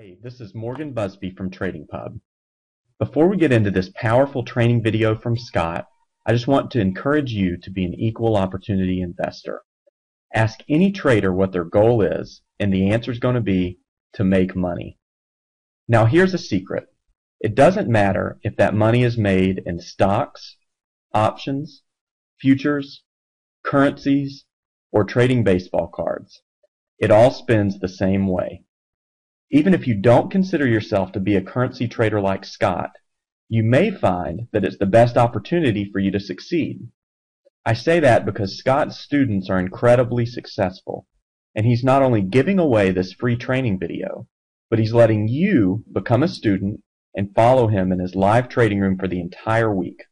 Hey, this is Morgan Busby from Trading Pub. Before we get into this powerful training video from Scott, I just want to encourage you to be an equal opportunity investor. Ask any trader what their goal is, and the answer is going to be to make money. Now here's a secret. It doesn't matter if that money is made in stocks, options, futures, currencies, or trading baseball cards. It all spins the same way. Even if you don't consider yourself to be a currency trader like Scott, you may find that it's the best opportunity for you to succeed. I say that because Scott's students are incredibly successful, and he's not only giving away this free training video, but he's letting you become a student and follow him in his live trading room for the entire week.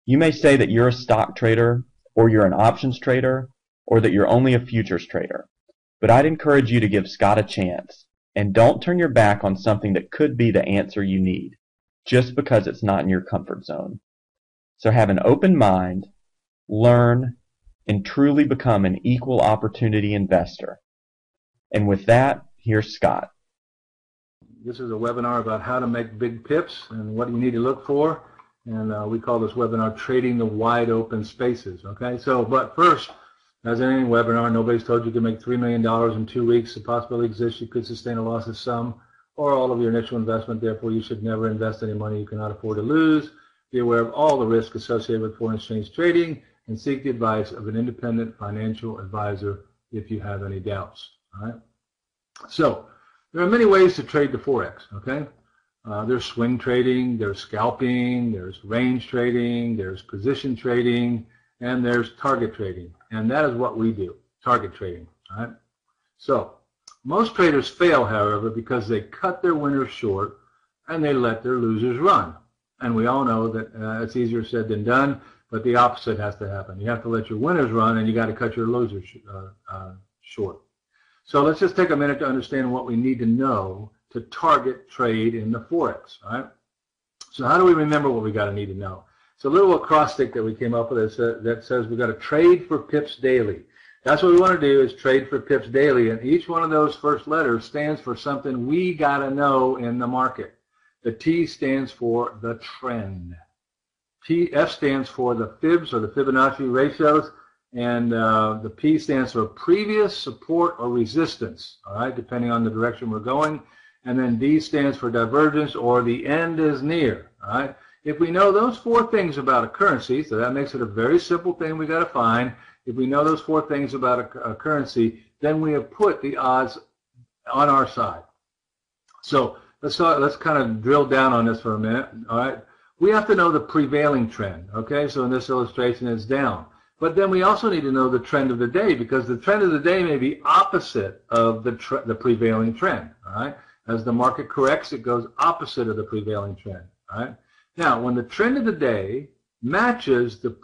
You may say that you're a stock trader, or you're an options trader, or that you're only a futures trader, but I'd encourage you to give Scott a chance. And don't turn your back on something that could be the answer you need, just because it's not in your comfort zone. So have an open mind, learn, and truly become an equal opportunity investor. And with that, here's Scott. This is a webinar about how to make big pips and what you need to look for. And we call this webinar Trading the Wide Open Spaces. Okay, but first, as in any webinar, nobody's told you can make $3 million in 2 weeks. The possibility exists you could sustain a loss of some or all of your initial investment. Therefore, you should never invest any money you cannot afford to lose. Be aware of all the risks associated with foreign exchange trading and seek the advice of an independent financial advisor if you have any doubts. All right. So there are many ways to trade the Forex. Okay. There's swing trading, there's scalping, there's range trading, there's position trading, and there's target trading. And that is what we do, target trading. All right? So most traders fail, however, because they cut their winners short and they let their losers run. And we all know that it's easier said than done, but the opposite has to happen. You have to let your winners run and you got to cut your losers short. So let's just take a minute to understand what we need to know to target trade in the Forex. All right? So how do we remember what we got to need to know? It's a little acrostic that we came up with that says we've got to trade for pips daily. That's what we want to do, is trade for pips daily. And each one of those first letters stands for something we got to know in the market. The T stands for the trend. F stands for the fibs or the Fibonacci ratios. And the P stands for previous support or resistance, all right, depending on the direction we're going. And then D stands for divergence or the end is near, all right. If we know those four things about a currency, so that makes it a very simple thing we got to find. If we know those four things about a currency, then we have put the odds on our side. So let's kind of drill down on this for a minute. All right, we have to know the prevailing trend. Okay, so in this illustration, it's down. But then we also need to know the trend of the day, because the trend of the day may be opposite of the prevailing trend. All right, as the market corrects, it goes opposite of the prevailing trend. All right. Now, when the trend of the day matches the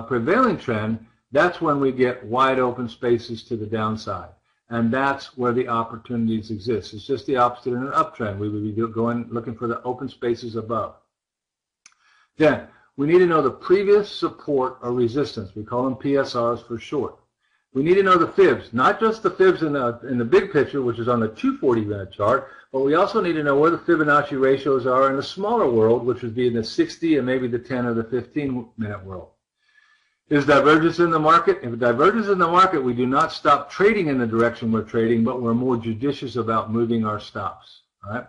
prevailing trend, that's when we get wide open spaces to the downside. And that's where the opportunities exist. It's just the opposite in an uptrend. We would be looking for the open spaces above. Then, we need to know the previous support or resistance. We call them PSRs for short. We need to know the fibs, not just the fibs in the big picture, which is on the 240-minute chart, but we also need to know where the Fibonacci ratios are in the smaller world, which would be in the 60 and maybe the 10 or the 15-minute world. Is divergence in the market? If divergence is in the market, we do not stop trading in the direction we're trading, but we're more judicious about moving our stops. All right?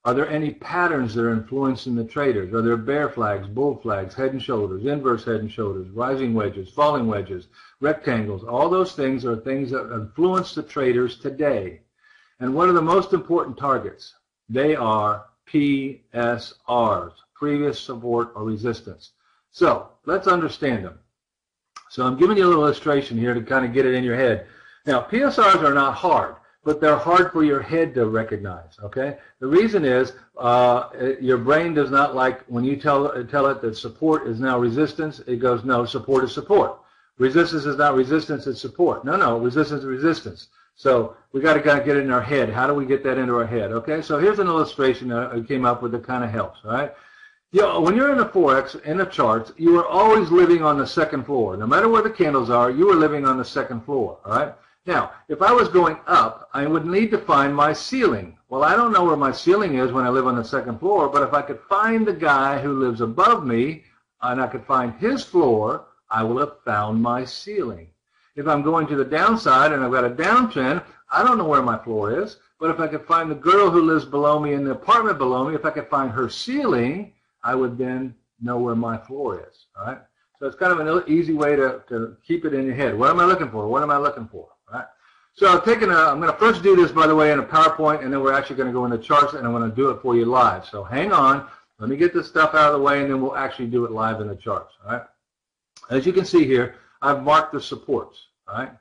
Are there any patterns that are influencing the traders? Are there bear flags, bull flags, head and shoulders, inverse head and shoulders, rising wedges, falling wedges, rectangles? All those things are things that influence the traders today. And what are the most important targets? They are PSRs, previous support or resistance. So let's understand them. So I'm giving you a little illustration here to kind of get it in your head. Now, PSRs are not hard, but they're hard for your head to recognize, okay? The reason is your brain does not like when you tell it that support is now resistance, it goes, no, support is support. Resistance is not resistance, it's support. No, resistance is resistance. So we got to kind of get it in our head. How do we get that into our head? Okay, so here's an illustration that I came up with that kind of helps, all right? When you're in the Forex, in the charts, you are always living on the second floor. No matter where the candles are, you are living on the second floor, all right? Now, if I was going up, I would need to find my ceiling. Well, I don't know where my ceiling is when I live on the second floor, but if I could find the guy who lives above me and I could find his floor, I will have found my ceiling. If I'm going to the downside and I've got a downtrend, I don't know where my floor is, but if I could find the girl who lives below me in the apartment below me, if I could find her ceiling, I would then know where my floor is. All right? So it's kind of an easy way to keep it in your head. What am I looking for? What am I looking for? All right? So I'm going to first do this, by the way, in a PowerPoint, and then we're actually going to go into charts, and I'm going to do it for you live. So hang on. Let me get this stuff out of the way, and then we'll actually do it live in the charts. All right? As you can see here, I've marked the supports, all right,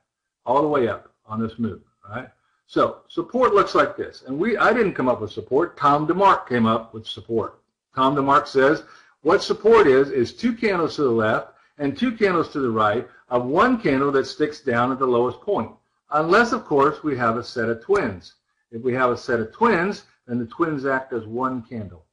all the way up on this move. All right? So support looks like this. And I didn't come up with support. Tom DeMark came up with support. Tom DeMark says what support is 2 candles to the left and 2 candles to the right of 1 candle that sticks down at the lowest point. Unless, of course, we have a set of twins. If we have a set of twins, then the twins act as 1 candle.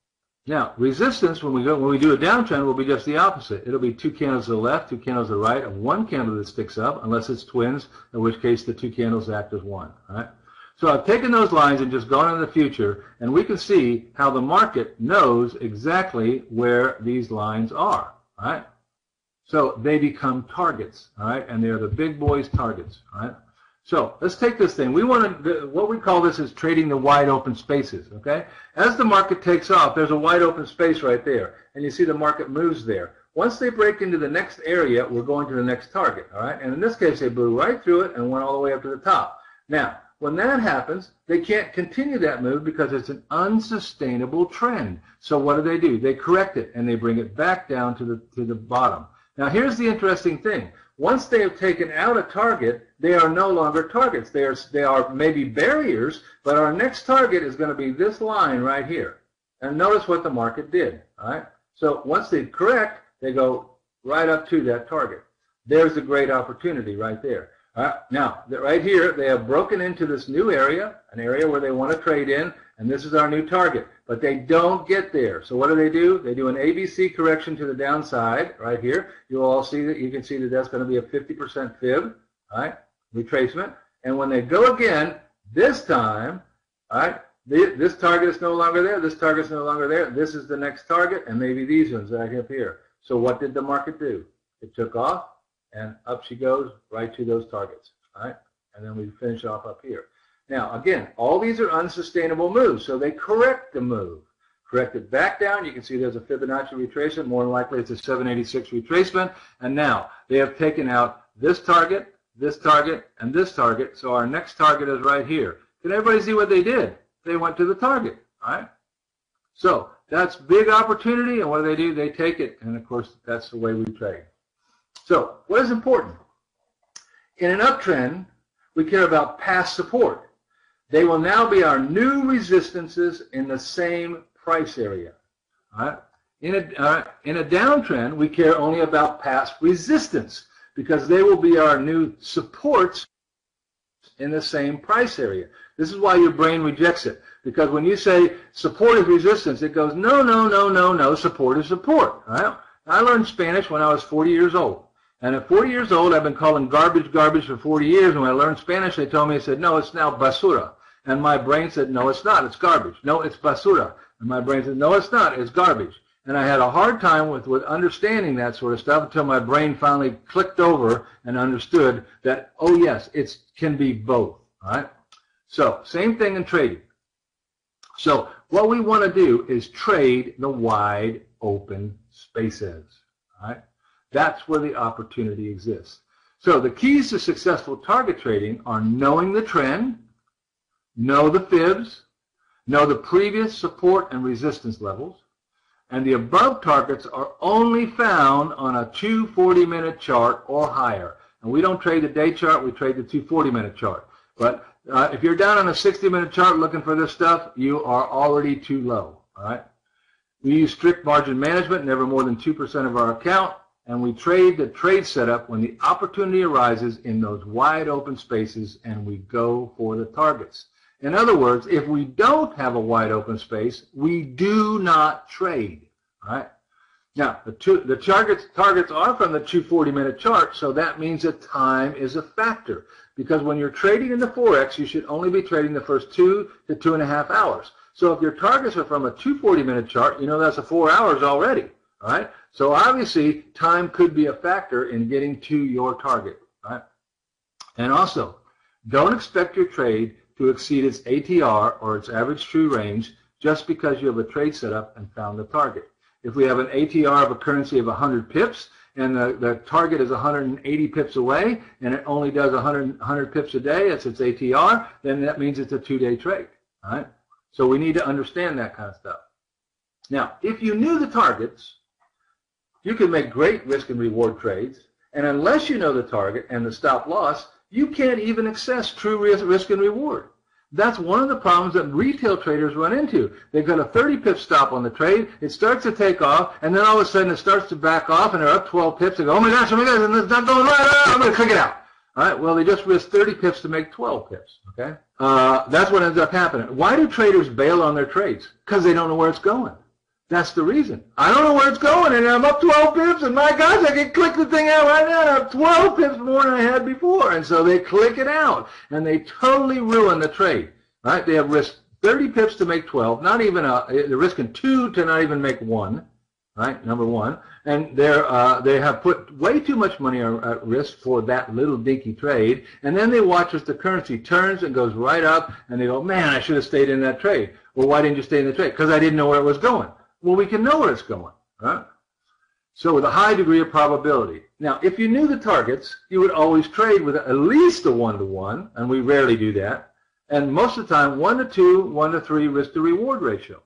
Now, resistance, when we do a downtrend, will be just the opposite. It'll be 2 candles to the left, 2 candles to the right, and 1 candle that sticks up, unless it's twins, in which case the 2 candles act as 1. All right? So I've taken those lines and just gone into the future, and we can see how the market knows exactly where these lines are. All right? So they become targets, all right? And they're the big boys' targets, all right? So let's take this thing. We want to, what we call this is trading the wide open spaces, okay? As the market takes off, there's a wide open space right there, and you see the market moves there. Once they break into the next area, we're going to the next target, all right? And in this case, they blew right through it and went all the way up to the top. Now, when that happens, they can't continue that move because it's an unsustainable trend. So what do? They correct it, and they bring it back down to the bottom. Now, here's the interesting thing. Once they have taken out a target, they are no longer targets. They are maybe barriers, but our next target is going to be this line right here. And notice what the market did. All right? So once they correct, they go right up to that target. There's a great opportunity right there. All right? Now, right here, they have broken into this new area, an area where they want to trade in, and this is our new target. But they don't get there. So what do? They do an ABC correction to the downside right here. You'll all see that. You can see that that's going to be a 50% fib, all right, retracement. And when they go again, this time, all right, this target is no longer there. This target is no longer there. This is the next target, and maybe these ones right up here. So what did the market do? It took off, and up she goes right to those targets, all right? And then we finish off up here. Now, again, all these are unsustainable moves, so they correct the move. Correct it back down. You can see there's a Fibonacci retracement. More than likely, it's a 786 retracement. And now, they have taken out this target, and this target, so our next target is right here. Can everybody see what they did? They went to the target, all right? So that's big opportunity, and what do? They take it, and, of course, that's the way we trade. So what is important? In an uptrend, we care about past support. They will now be our new resistances in the same price area. All right? In a downtrend, we care only about past resistance because they will be our new supports in the same price area. This is why your brain rejects it, because when you say support is resistance, it goes, no, no, no, no, no, support is support. All right? I learned Spanish when I was 40 years old. And at 40 years old, I've been calling garbage garbage for 40 years. And when I learned Spanish, they told me, I said, no, it's now basura. And my brain said, no, it's not. It's garbage. No, it's basura. And my brain said, no, it's not. It's garbage. And I had a hard time with understanding that sort of stuff until my brain finally clicked over and understood that, oh, yes, it can be both. All right? So same thing in trading. So what we want to do is trade the wide open spaces. All right? That's where the opportunity exists. So the keys to successful target trading are knowing the trend, know the fibs, know the previous support and resistance levels, and the above targets are only found on a 240-minute chart or higher. And we don't trade the day chart, we trade the 240-minute chart. But if you're down on a 60-minute chart looking for this stuff, you are already too low. All right? We use strict margin management, never more than 2% of our account, and we trade the trade setup when the opportunity arises in those wide open spaces, and we go for the targets. In other words, if we don't have a wide open space, we do not trade. All right? Now, the targets are from the 240-minute chart, so that means that time is a factor. Because when you're trading in the Forex, you should only be trading the first 2 to 2.5 hours. So if your targets are from a 240-minute chart, you know that's a 4 hours already. All right? So obviously, time could be a factor in getting to your target. All right? And also, don't expect your trade to exceed its ATR or its average true range just because you have a trade set up and found the target. If we have an ATR of a currency of 100 pips and the target is 180 pips away and it only does 100 pips a day, that's its ATR, then that means it's a 2-day trade. All right? So we need to understand that kind of stuff. Now, if you knew the targets, you can make great risk and reward trades, and unless you know the target and the stop loss, you can't even assess true risk and reward. That's one of the problems that retail traders run into. They've got a 30 pip stop on the trade, it starts to take off, and then all of a sudden it starts to back off, and they're up 12 pips, they go, oh my gosh, and it's not going right, I'm going to click it out. All right, well, they just risked 30 pips to make 12 pips, okay? That's what ends up happening. Why do traders bail on their trades? Because they don't know where it's going. That's the reason. I don't know where it's going, and I'm up 12 pips, and my gosh, I can click the thing out right now, and I'm 12 pips more than I had before. And so they click it out, and they totally ruin the trade. Right? They have risked 30 pips to make 12, not even they're risking 2 to not even make 1, right? Number one. And they have put way too much money at risk for that little dinky trade, and then they watch as the currency turns and goes right up, and they go, man, I should have stayed in that trade. Well, why didn't you stay in the trade? Because I didn't know where it was going. Well, we can know where it's going, right? So with a high degree of probability. Now, if you knew the targets, you would always trade with at least a 1-to-1, and we rarely do that. And most of the time, 1-to-2, 1-to-3 risk to reward ratio.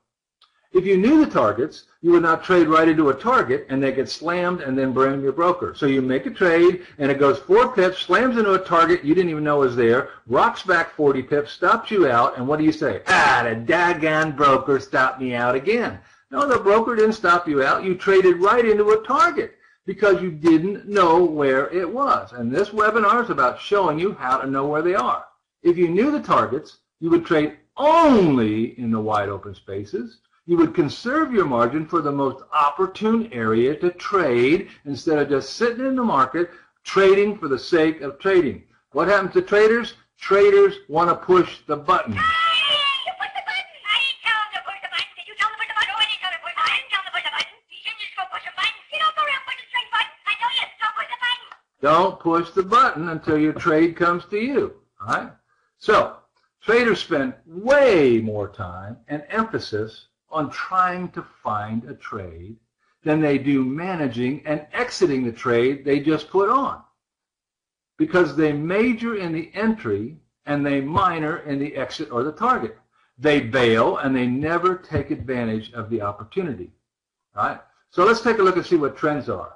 If you knew the targets, you would not trade right into a target and they get slammed and then blame your broker. So you make a trade and it goes 4 pips, slams into a target you didn't even know was there, rocks back 40 pips, stops you out, and what do you say? Ah, the daggone broker stopped me out again. No, the broker didn't stop you out. You traded right into a target because you didn't know where it was. And this webinar is about showing you how to know where they are. If you knew the targets, you would trade only in the wide open spaces. You would conserve your margin for the most opportune area to trade instead of just sitting in the market trading for the sake of trading. What happens to traders? Traders want to push the button. Don't push the button until your trade comes to you. All right? So, traders spend way more time and emphasis on trying to find a trade than they do managing and exiting the trade they just put on. Because they major in the entry and they minor in the exit or the target. They bail and they never take advantage of the opportunity. All right? So let's take a look and see what trends are.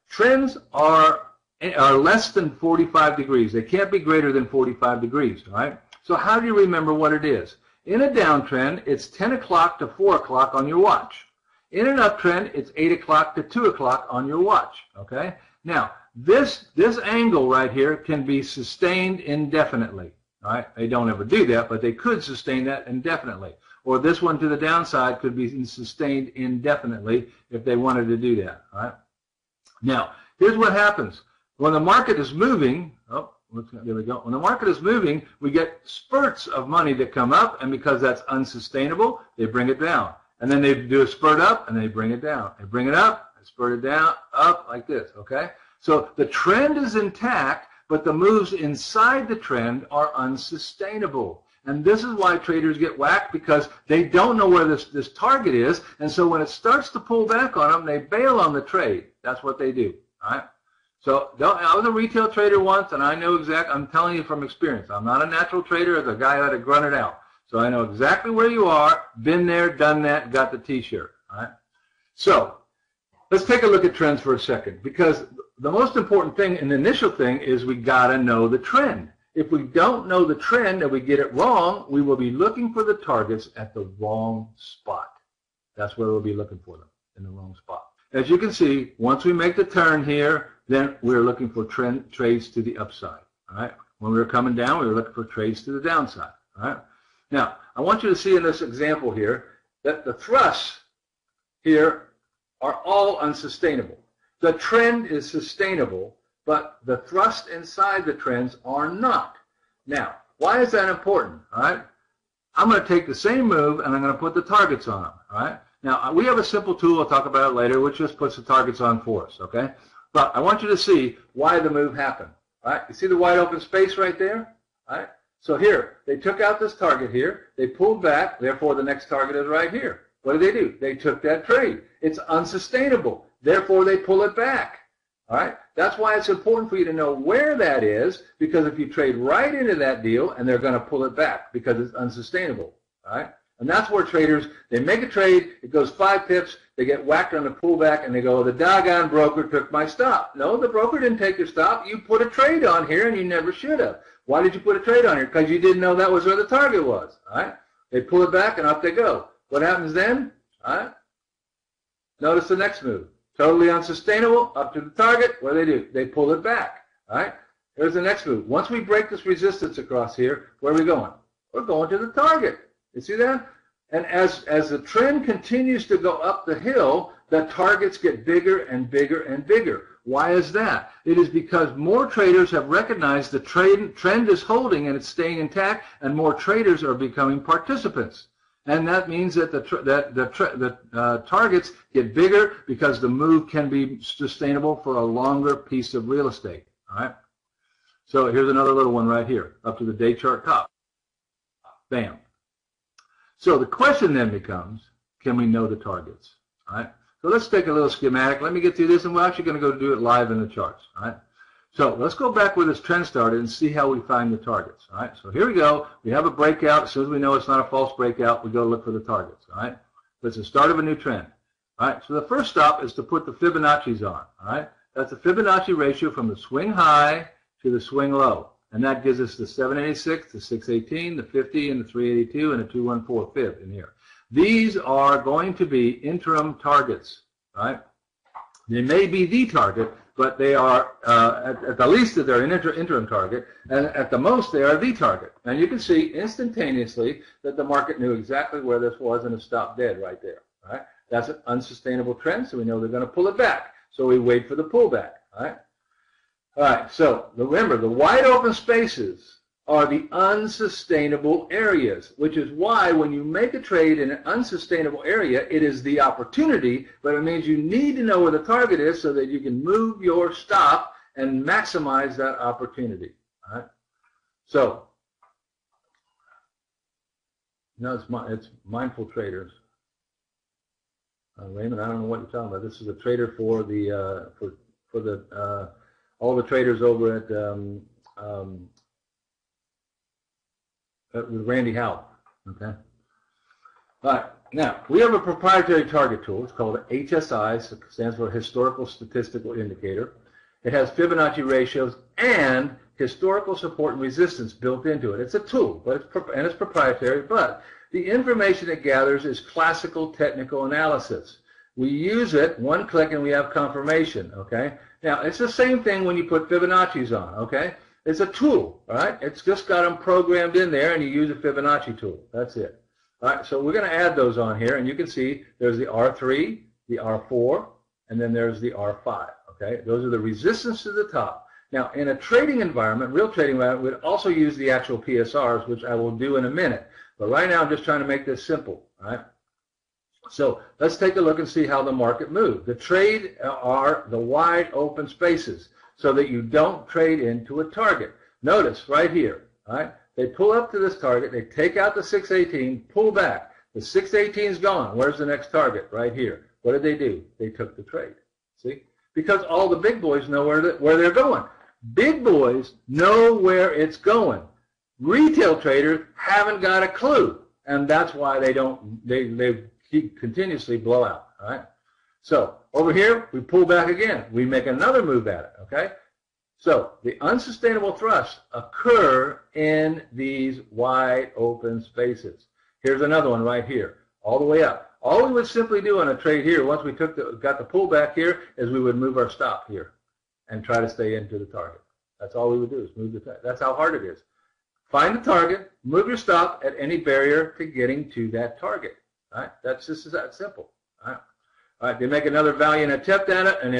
Trends are less than 45 degrees. They can't be greater than 45 degrees, all right? So how do you remember what it is? In a downtrend, it's 10 o'clock to 4 o'clock on your watch. In an uptrend, it's 8 o'clock to 2 o'clock on your watch, okay? Now, this angle right here can be sustained indefinitely, all right? They don't ever do that, but they could sustain that indefinitely. Or this one to the downside could be sustained indefinitely if they wanted to do that, all right? Now, here's what happens. When the market is moving, there we go. When the market is moving, we get spurts of money that come up, and because that's unsustainable, they bring it down. And then they do a spurt up, and they bring it down. They bring it up, and spurt it down, up, like this, okay? So the trend is intact, but the moves inside the trend are unsustainable. And this is why traders get whacked, because they don't know where this target is, and so when it starts to pull back on them, they bail on the trade. That's what they do, all right? So I was a retail trader once, and I know exactly, I'm telling you from experience. I'm not a natural trader, as a guy that had grunted out. So I know exactly where you are, been there, done that, got the t-shirt, all right? So let's take a look at trends for a second, because the most important thing, and the initial thing, is we got to know the trend. If we don't know the trend and we get it wrong, we will be looking for the targets at the wrong spot. That's where we'll be looking for them, in the wrong spot. As you can see, once we make the turn here, then we're looking for trades to the upside. All right? When we were coming down, we were looking for trades to the downside. All right? Now, I want you to see in this example here that the thrusts here are all unsustainable. The trend is sustainable, but the thrust inside the trends are not. Now, why is that important? All right. I'm going to take the same move and I'm going to put the targets on them. All right. Now, we have a simple tool, I'll talk about it later, which just puts the targets on for us. Okay. But I want you to see why the move happened. All right. You see the wide open space right there? All right. So here, they took out this target here. They pulled back. Therefore, the next target is right here. What did they do? They took that trade. It's unsustainable. Therefore, they pull it back. All right. That's why it's important for you to know where that is, because if you trade right into that deal, and they're going to pull it back because it's unsustainable. All right. And that's where traders, they make a trade, it goes 5 pips, they get whacked on the pullback, and they go, the doggone broker took my stop. No, the broker didn't take your stop. You put a trade on here, and you never should have. Why did you put a trade on here? Because you didn't know that was where the target was. All right. They pull it back, and up they go. What happens then? All right. Notice the next move. Totally unsustainable, up to the target. What do? They pull it back. All right. Here's the next move. Once we break this resistance across here, where are we going? We're going to the target. You see that? And as the trend continues to go up the hill, the targets get bigger and bigger and bigger. Why is that? It is because more traders have recognized the trend is holding and it's staying intact, and more traders are becoming participants. And that means that the targets get bigger because the move can be sustainable for a longer piece of real estate. All right. So here's another little one right here, up to the day chart top. Bam. So the question then becomes, can we know the targets? All right. So let's take a little schematic. Let me get through this, and we're actually going to go do it live in the charts. All right. So let's go back where this trend started and see how we find the targets. All right. So here we go. We have a breakout. As soon as we know it's not a false breakout, we go look for the targets. All right. But it's the start of a new trend. All right. So the first stop is to put the Fibonacci's on. All right. That's the Fibonacci ratio from the swing high to the swing low. And that gives us the 786, the 618, the 50, and the 382, and the 214 fib in here. These are going to be interim targets, right? They may be the target, but they are, at the least, they're an interim target, and at the most, they are the target. And you can see instantaneously that the market knew exactly where this was and it stopped dead right there, right? That's an unsustainable trend, so we know they're going to pull it back. So we wait for the pullback, right? All right, so remember, the wide open spaces are the unsustainable areas, which is why when you make a trade in an unsustainable area, it is the opportunity, but it means you need to know where the target is so that you can move your stop and maximize that opportunity. All right? So, no, it's mindful traders. Raymond, I don't know what you're talking about. This is a trader for the all the traders over at with Randy Howell. Okay. All right. Now we have a proprietary target tool. It's called HSI. So it stands for Historical Statistical Indicator. It has Fibonacci ratios and historical support and resistance built into it. It's a tool, but it's proprietary. But the information it gathers is classical technical analysis. We use it, one click, and we have confirmation. Okay. Now, it's the same thing when you put Fibonacci's on, okay? It's a tool, all right? It's just got them programmed in there, and you use a Fibonacci tool. That's it. All right, so we're going to add those on here, and you can see there's the R3, the R4, and then there's the R5, okay? Those are the resistance to the top. Now, in a trading environment, real trading environment, we'd also use the actual PSRs, which I will do in a minute. But right now, I'm just trying to make this simple, all right? So let's take a look and see how the market moved. The trade are the wide open spaces so that you don't trade into a target. Notice right here, all right? They pull up to this target. They take out the 618, pull back. The 618 is gone. Where's the next target? Right here. What did they do? They took the trade. See? Because all the big boys know where they're going. Big boys know where it's going. Retail traders haven't got a clue, and that's why they keep continuously blow out, all right? So over here, we pull back again. We make another move at it, okay? So the unsustainable thrusts occur in these wide open spaces. Here's another one right here, all the way up. All we would simply do on a trade here, once we got the pullback here, is we would move our stop here and try to stay into the target. That's all we would do is move the target. That's how hard it is. Find the target, move your stop at any barrier to getting to that target. All right, that's just that simple. All right. All right, they make another valiant attempt at it, and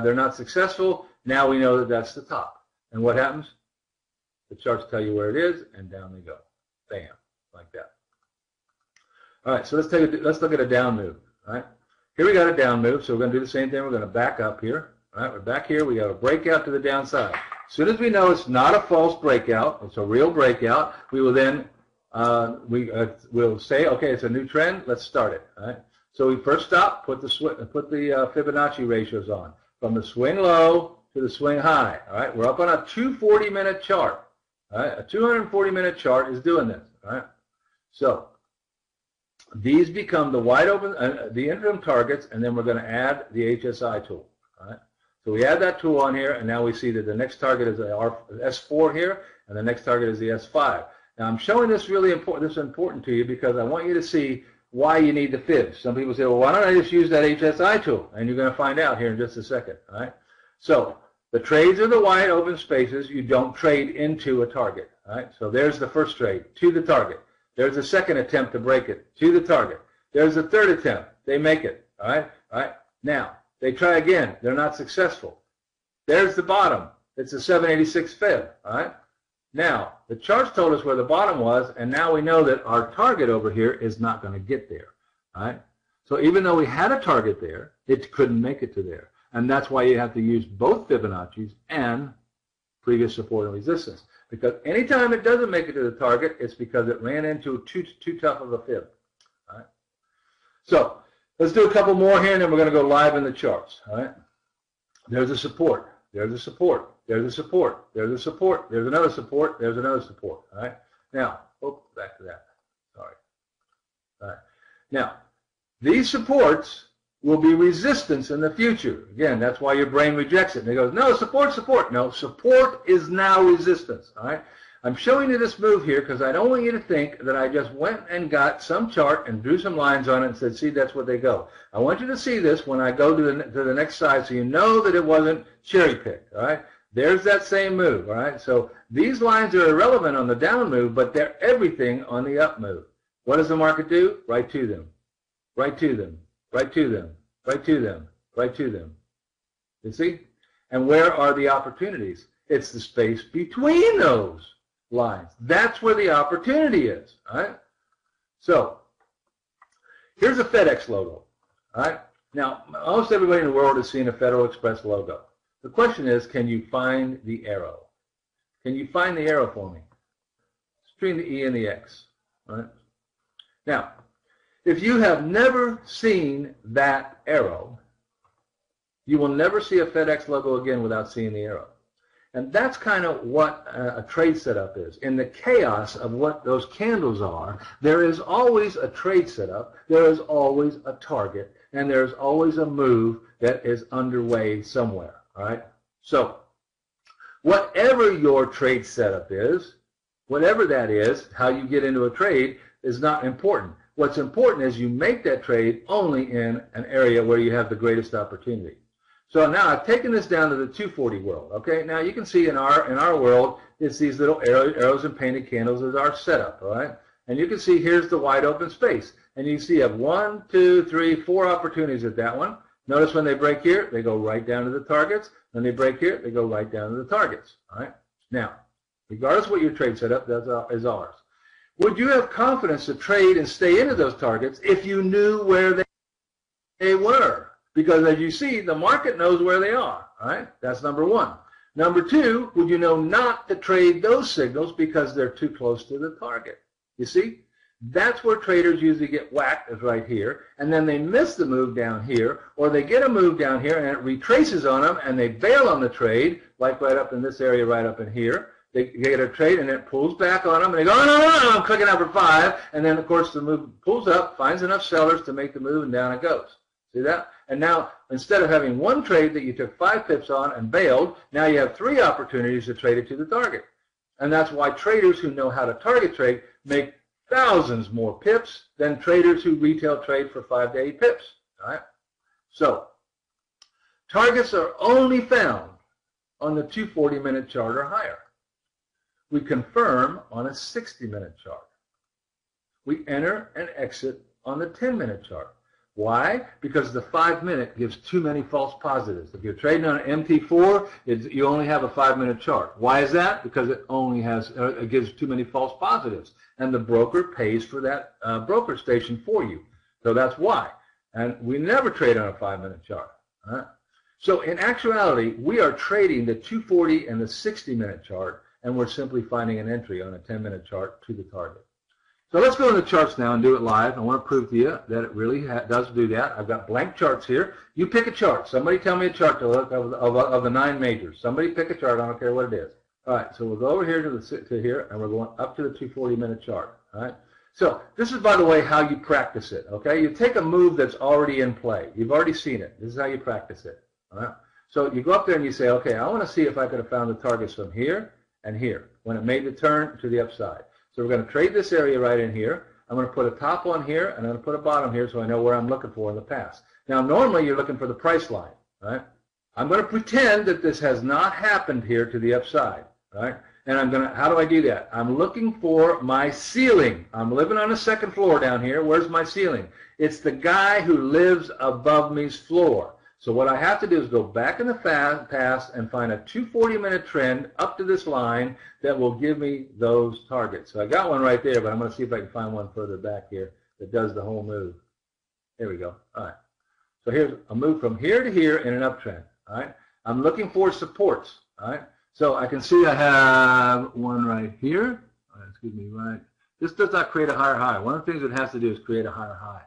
they're not successful. Now we know that that's the top. And what happens? The charts tell you where it is, and down they go. Bam, like that. All right, so let's look at a down move. All right, here we got a down move, so we're going to do the same thing. We're going to back up here. All right, we're back here. We got a breakout to the downside. As soon as we know it's not a false breakout, it's a real breakout, we will then we'll say, okay, it's a new trend. Let's start it. All right. So we first stop, put the Fibonacci ratios on from the swing low to the swing high. All right, we're up on a 240-minute chart. All right, a 240-minute chart is doing this. All right, so these become the wide open, the interim targets, and then we're going to add the HSI tool. All right, so we add that tool on here, and now we see that the next target is our S4 here, and the next target is the S5. Now I'm showing this really important. This is important to you because I want you to see why you need the fibs. Some people say, well, why don't I just use that HSI tool? And you're going to find out here in just a second. All right. So the trades are the wide open spaces. You don't trade into a target. All right. So there's the first trade to the target. There's a second attempt to break it to the target. There's a third attempt. They make it. All right. All right. Now they try again. They're not successful. There's the bottom. It's a 786 fib. All right. Now, the charts told us where the bottom was, and now we know that our target over here is not going to get there. All right? So even though we had a target there, it couldn't make it to there. And that's why you have to use both Fibonacci's and previous support and resistance. Because anytime it doesn't make it to the target, it's because it ran into too tough of a fib. All right? So let's do a couple more here, and then we're going to go live in the charts. All right? There's a support. There's a support. There's a support. There's a support. There's another support. There's another support. All right. Now, back to that. Sorry. All right. Now, these supports will be resistance in the future. Again, that's why your brain rejects it. And it goes, no, support, support. No, support is now resistance. All right. I'm showing you this move here because I don't want you to think that I just went and got some chart and drew some lines on it and said, see, that's where they go. I want you to see this when I go to the next side so you know that it wasn't cherry picked. All right. There's that same move, all right? So these lines are irrelevant on the down move, but they're everything on the up move. What does the market do? Right to them, right to them, right to them, right to them, right to them. You see? And where are the opportunities? It's the space between those lines. That's where the opportunity is, all right? So here's a FedEx logo, all right? Now, almost everybody in the world has seen a Federal Express logo. The question is, can you find the arrow? Can you find the arrow for me? It's between the E and the X. All right? Now, if you have never seen that arrow, you will never see a FedEx logo again without seeing the arrow. And that's kind of what a trade setup is. In the chaos of what those candles are, there is always a trade setup, there is always a target, and there's always a move that is underway somewhere. All right. So whatever your trade setup is, whatever that is, how you get into a trade is not important. What's important is you make that trade only in an area where you have the greatest opportunity. So now I've taken this down to the 240 world. Okay. Now you can see in our world, it's these little arrows and painted candles as our setup. All right. And you can see here's the wide open space, and you see you have 1, 2, 3, 4 opportunities at that one. Notice when they break here, they go right down to the targets. When they break here, they go right down to the targets. All right. Now, regardless of what your trade setup is ours. Would you have confidence to trade and stay into those targets if you knew where they were? Because as you see, the market knows where they are. All right. That's number one. Number two, would you know not to trade those signals because they're too close to the target? You see? That's where traders usually get whacked, is right here, and then they miss the move down here, or they get a move down here and it retraces on them and they bail on the trade, like right up in this area, right up in here. They get a trade and it pulls back on them and they go, oh, no, I'm clicking number 5, and then of course the move pulls up, finds enough sellers to make the move, and down it goes. See that? And now instead of having one trade that you took 5 pips on and bailed, now you have 3 opportunities to trade it to the target. And that's why traders who know how to target trade make thousands more pips than traders who retail trade for 5 to 8 pips. All right? So targets are only found on the 240-minute chart or higher. We confirm on a 60-minute chart. We enter and exit on the 10-minute chart. Why? Because the 5-minute gives too many false positives. If you're trading on an MT4, you only have a 5-minute chart. Why is that? Because it gives too many false positives, and the broker pays for that broker station for you. So that's why. And we never trade on a 5-minute chart. All right? So in actuality, we are trading the 240 and the 60-minute chart, and we're simply finding an entry on a 10-minute chart to the target. So let's go into the charts now and do it live. I want to prove to you that it really does do that. I've got blank charts here. You pick a chart. Somebody tell me a chart to look of the 9 majors. Somebody pick a chart. I don't care what it is. All right, so we'll go over here to here, and we're going up to the 240-minute chart. All right. So this is, by the way, how you practice it. Okay, you take a move that's already in play. You've already seen it. This is how you practice it. All right. So you go up there and you say, okay, I want to see if I could have found the targets from here and here when it made the turn to the upside. So we're going to trade this area right in here. I'm going to put a top on here, and I'm going to put a bottom here so I know where I'm looking for in the past. Now, normally you're looking for the price line, right? I'm going to pretend that this has not happened here to the upside, right? And I'm going to, how do I do that? I'm looking for my ceiling. I'm living on the 2nd floor down here. Where's my ceiling? It's the guy who lives above me's floor. So what I have to do is go back in the past and find a 240-minute trend up to this line that will give me those targets. So I got one right there, but I'm going to see if I can find one further back here that does the whole move. There we go. All right. So here's a move from here to here in an uptrend. All right. I'm looking for supports. All right. So I can see I have one right here. Excuse me, right. This does not create a higher high. One of the things it has to do is create a higher high.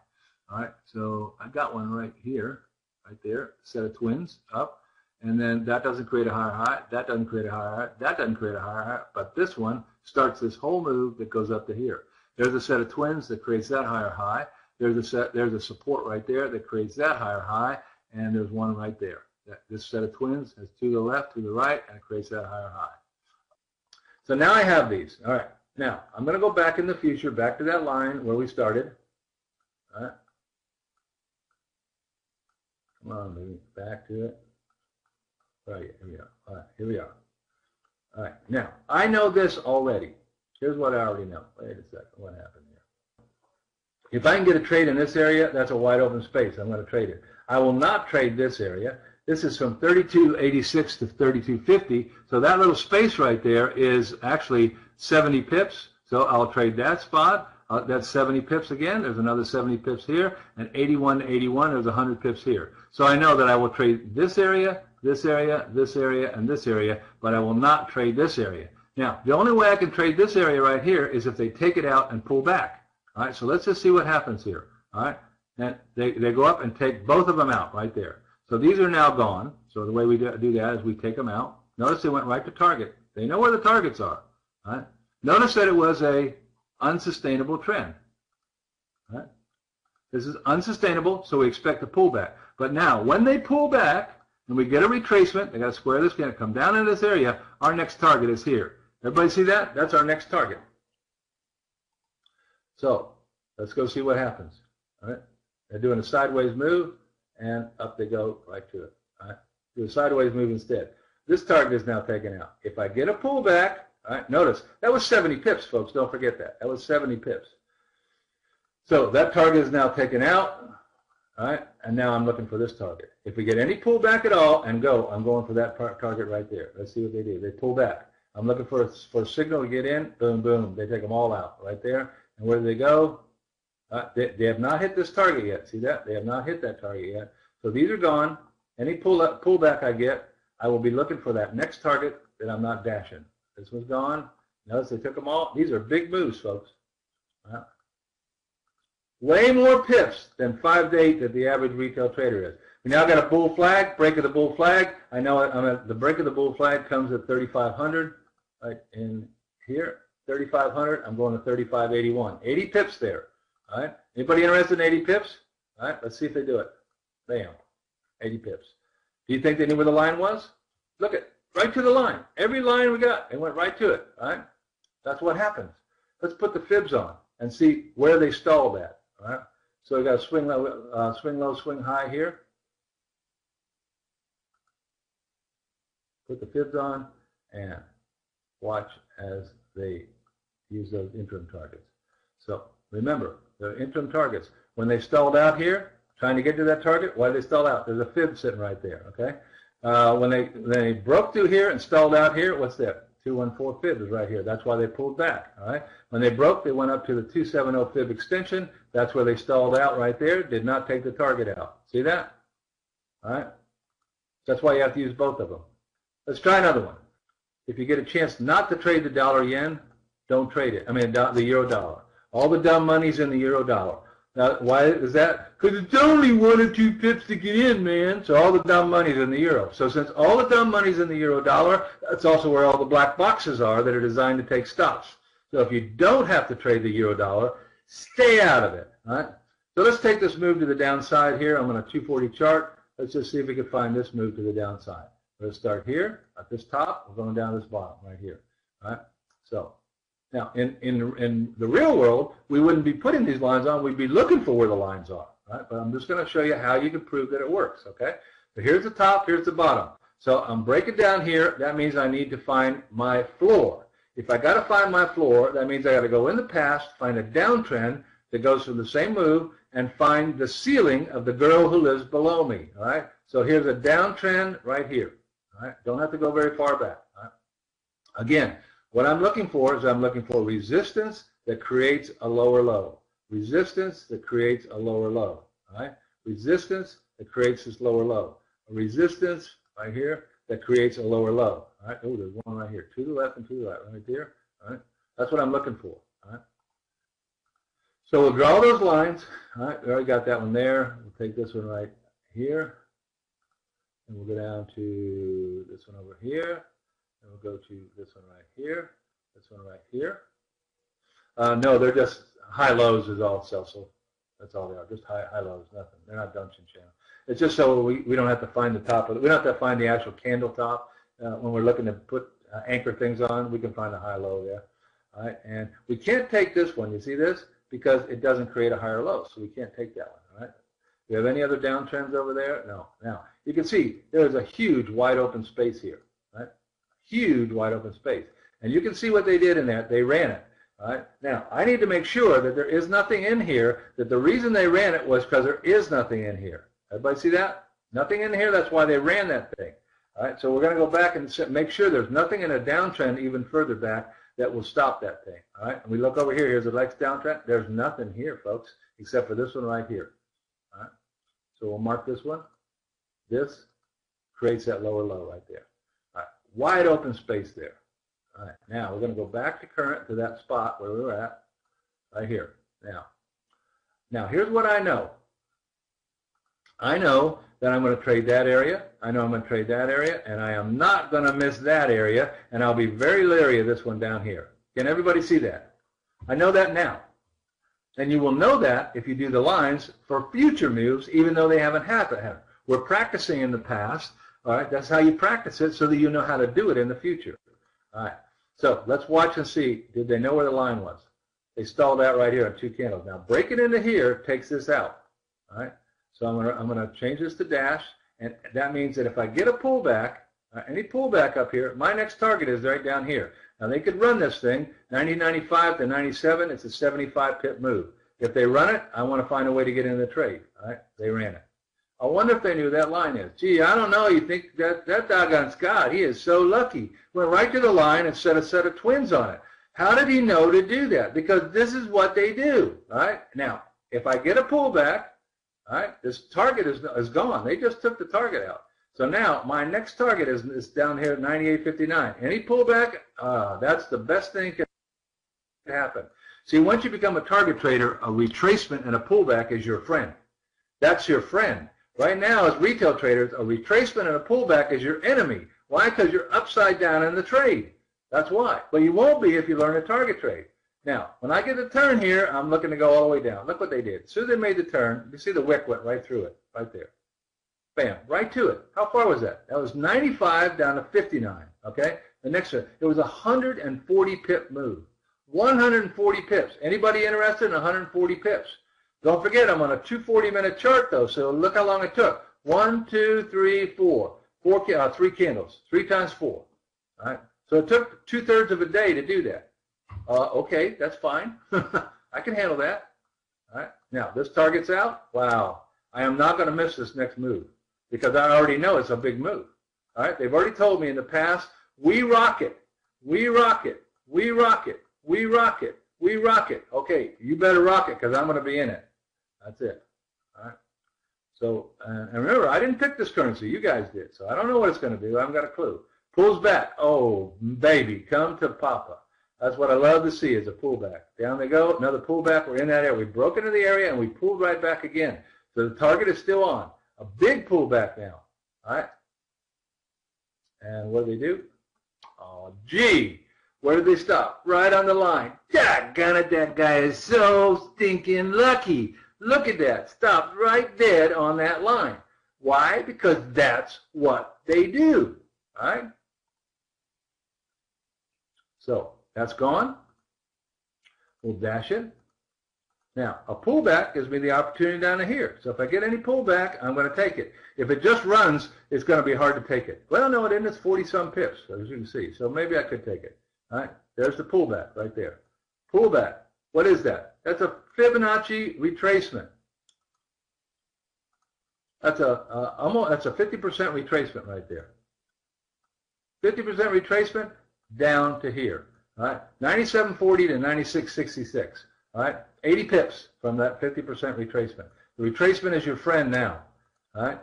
All right. So I got one right here. Right there, set of twins up, and then that doesn't create a higher high, that doesn't create a higher high, that doesn't create a higher high, but this one starts this whole move that goes up to here. There's a set of twins that creates that higher high. There's a support right there that creates that higher high, and there's one right there. This set of twins is to the left, to the right, and it creates that higher high. So now I have these. All right. Now I'm going to go back in the future, back to that line where we started. All right. Come on, move back to it. Right, here we are. All right, here we are. All right, now, I know this already. Here's what I already know. Wait a second, what happened here? If I can get a trade in this area, that's a wide open space. I'm going to trade it. I will not trade this area. This is from 32.86 to 32.50, so that little space right there is actually 70 pips, so I'll trade that spot. That's 70 pips again. There's another 70 pips here, and 81 to 81, there's 100 pips here. So I know that I will trade this area, this area, this area, and this area, but I will not trade this area. Now, the only way I can trade this area right here is if they take it out and pull back. All right, so let's just see what happens here. All right, and they go up and take both of them out right there. So these are now gone. So the way we do that is we take them out. Notice they went right to target. They know where the targets are. All right. Notice that it was a unsustainable trend. All right. This is unsustainable, so we expect a pullback. But now, when they pull back and we get a retracement, they got to square this, going to come down in this area. Our next target is here. Everybody see that? That's our next target. So let's go see what happens. All right. They're doing a sideways move, and up they go right to it. All right. Do a sideways move instead. This target is now taken out. If I get a pullback, all right, notice that was 70 pips, folks. Don't forget that. That was 70 pips. So that target is now taken out. All right, and now I'm looking for this target. If we get any pullback at all and go, I'm going for that target right there. Let's see what they do. They pull back. I'm looking for a signal to get in. Boom, boom. They take them all out right there. And where do they go? They have not hit this target yet. See that? They have not hit that target yet. So these are gone. Any pullback I get, I will be looking for that next target that I'm not dashing. This one's gone. Notice they took them all. These are big moves, folks. Way more pips than 5 to 8 that the average retail trader is. We now got a bull flag, break of the bull flag. I know the break of the bull flag comes at 3,500 right in here. 3,500. I'm going to 35.81. 80 pips there. All right. Anybody interested in 80 pips? All right. Let's see if they do it. Bam. 80 pips. Do you think they knew where the line was? Look at right to the line. Every line we got, it went right to it. All right. That's what happens. Let's put the fibs on and see where they stalled at. All right. So we got a swing low, swing high here. Put the fibs on and watch as they use those interim targets. So remember, the interim targets, when they stalled out here, trying to get to that target. Why did they stall out? There's a fib sitting right there, okay? When they broke through here and stalled out here, what's that? 214 fib is right here. That's why they pulled back, all right? When they broke, they went up to the 270 fib extension. That's where they stalled out right there. Did not take the target out. See that? All right? That's why you have to use both of them. Let's try another one. If you get a chance not to trade the dollar-yen, don't trade it. I mean, the euro-dollar. All the dumb money's in the euro-dollar. Now, why is that? Because it's only 1 or 2 pips to get in, man. So all the dumb money's in the euro. So since all the dumb money's in the euro-dollar, that's also where all the black boxes are that are designed to take stops. So if you don't have to trade the euro-dollar, stay out of it. All right? So let's take this move to the downside here. I'm on a 240 chart. Let's just see if we can find this move to the downside. Let's start here at this top. We're going down this bottom right here. All right? So now, in the real world, we wouldn't be putting these lines on. We'd be looking for where the lines are. Right? But I'm just going to show you how you can prove that it works. Okay? So here's the top. Here's the bottom. So I'm breaking down here. That means I need to find my floor. If I got to find my floor, that means I got to go in the past, find a downtrend that goes from the same move, and find the ceiling of the girl who lives below me. All right? So here's a downtrend right here. All right? Don't have to go very far back. All right? Again, what I'm looking for is I'm looking for resistance that creates a lower low. Resistance that creates a lower low. All right? Resistance that creates this lower low. A resistance right here that creates a lower low. All right? Oh, there's one right here. To the left and to the right, right there. All right? That's what I'm looking for. All right? So we'll draw those lines. All right? We already got that one there. We'll take this one right here. And we'll go down to this one over here. And we'll go to this one right here. This one right here. No, they're just high lows is all Cecil. That's all they are. Just high lows, nothing. They're not Dungeon channel. It's just so we don't have to find the top of it. We don't have to find the actual candle top. When we're looking to put anchor things on, we can find a high low there. All right, and we can't take this one. You see this? Because it doesn't create a higher low, so we can't take that one. All right. Do you have any other downtrends over there? No. Now you can see there's a huge wide open space here. Right? Huge wide open space, and you can see what they did in that. They ran it. All right. Now I need to make sure that there is nothing in here. That the reason they ran it was because there is nothing in here. Everybody see that? Nothing in here. That's why they ran that thing. All right. So we're going to go back and make sure there's nothing in a downtrend even further back that will stop that thing. All right. And we look over here. Here's the next downtrend. There's nothing here, folks, except for this one right here. All right. So we'll mark this one. This creates that lower low right there. All right. Wide open space there. All right. Now we're going to go back to current to that spot where we were at, right here. Now here's what I know. I know that I'm going to trade that area. I know I'm going to trade that area, and I am not going to miss that area, and I'll be very leery of this one down here. Can everybody see that? I know that now. And you will know that if you do the lines for future moves, even though they haven't happened. We're practicing in the past. All right, that's how you practice it so that you know how to do it in the future. All right, so let's watch and see. Did they know where the line was? They stalled out right here on 2 candles. Now break it into here takes this out. All right. So I'm going to change this to dash, and that means that if I get a pullback, any pullback up here, my next target is right down here. Now they could run this thing 90.95 to 97. It's a 75 pip move. If they run it, I want to find a way to get in the trade. All right, they ran it. I wonder if they knew that line is. Gee, I don't know. You think that doggone Scott? He is so lucky. Went right to the line and set a set of twins on it. How did he know to do that? Because this is what they do. All right. Now, if I get a pullback. All right, this target is gone. They just took the target out. So now my next target is down here at 98.59. Any pullback, that's the best thing that can happen. See, once you become a target trader, a retracement and a pullback is your friend. That's your friend. Right now, as retail traders, a retracement and a pullback is your enemy. Why? Because you're upside down in the trade. That's why. But you won't be if you learn a target trade. Now, when I get the turn here, I'm looking to go all the way down. Look what they did. As soon as they made the turn, you see the wick went right through it, right there. Bam, right to it. How far was that? That was 95 down to 59, okay? The next one, it was a 140 pip move. 140 pips. Anybody interested in 140 pips? Don't forget, I'm on a 240-minute chart, though, so look how long it took. 1, 2, 3, 4. 3 candles. 3 times 4. All right? So it took 2/3 of a day to do that. Okay, that's fine. I can handle that. All right. Now, this target's out. Wow. I am not going to miss this next move because I already know it's a big move. All right, they've already told me in the past, we rock it, we rock it, we rock it, we rock it, we rock it. Okay, you better rock it because I'm going to be in it. That's it. All right. So, and remember, I didn't pick this currency. You guys did. So I don't know what it's going to do. I haven't got a clue. Pulls back. Oh, baby, come to Papa. That's what I love to see is a pullback. Down they go. Another pullback. We're in that area. We broke into the area, and we pulled right back again. So the target is still on. A big pullback now. All right. And what do they do? Oh, gee. Where did they stop? Right on the line. Doggone it, that guy is so stinking lucky. Look at that. Stopped right dead on that line. Why? Because that's what they do. All right? So that's gone. We'll dash it. Now, a pullback gives me the opportunity down to here. So if I get any pullback, I'm going to take it. If it just runs, it's going to be hard to take it. Well, no, it isn't. It's 40-some pips, as you can see. So maybe I could take it. All right? There's the pullback right there. Pullback. What is that? That's a Fibonacci retracement. That's a 50% retracement right there. 50% retracement down to here. All right, 97.40 to 96.66. All right, 80 pips from that 50% retracement. The retracement is your friend now. All right,